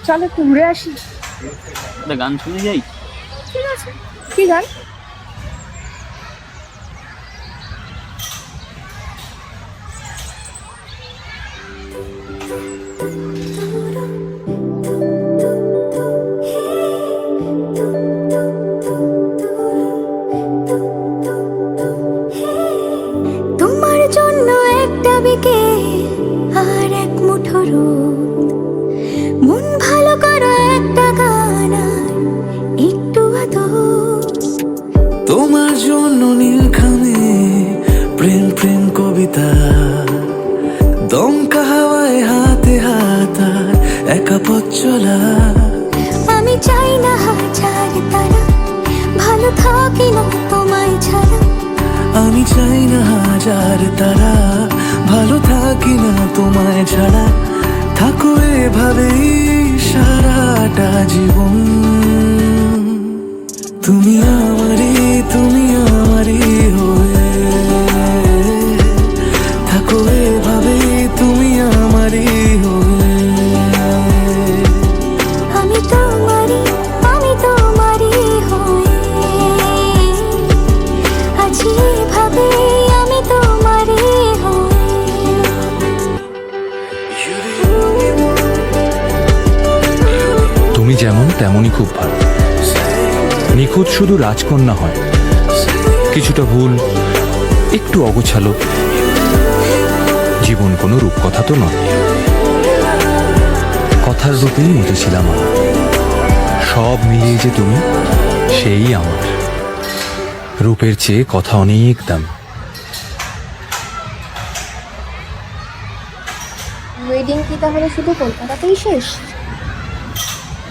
চল একটু ঘুরে আসি। একটা গান শুনে যাই। ঠিক আছে, কি গান? তোমার জন্য একটা বিকেল আর এক মুঠো রোদ, মন ভালো করা একটা গান আর একটু আদর। তোমার জন্য নীলখামে প্রেম প্রেম কবিতা, দমকা হাওয়ায় হাতে হাত আর একা পথ চলা। আমি চাই না হাজার তারা, ভালো থাকি না তোমায় ছাড়া। আমি চাই না হাজার তারা, ভালো থাকি না তোমায় ছাড়া। থাকো এভাবেই সারাটা জীবন। তুমি আমারই হয়ে থাকো এভাবেই, তুমি আমারই হয়ে। আমি তোমারই হয়ে আছি এভাবে, আমি তোমারই হয়ে। তুমি যেমন তেমনই খুব ভালো। নিখুঁত শুধু রাজকন্যা হয়, কিছুটা ভুল, একটু অগোছালো। জীবন কোনো রূপকথা তো নয়, কথার রূপেই মজেছিলাম আমার। সব মিলিয়ে যে তুমি, সেই আমার। রূপের চেয়ে কথা অনেক দাম। ওয়েডিং কি তাহলে শুধু কলকাতাতেই শেষ?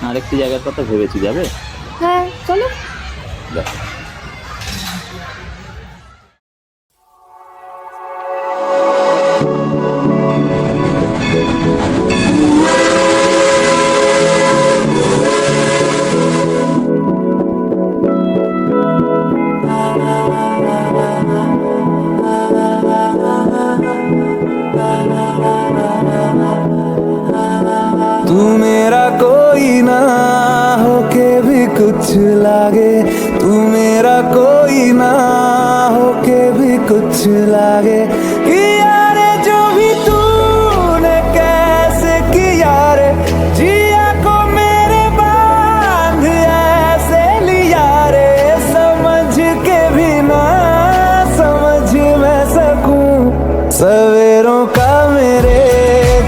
আরেকটি জায়গার কথা ভেবেছি, যাবে? হ্যাঁ চলো। দেখো, तू मेरा कोई ना होके भी कुछ लागे, तू मेरा कोई ना होके भी कुछ लागे। किया रे जो भी तूने कैसे किया रे, जिया को मेरे बांध ऐसे लिया रे। समझ के भी ना समझ मैं सकूं, सवेरों का मेरे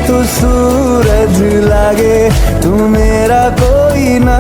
तू सूरज लागे। तू मेरा कोई ना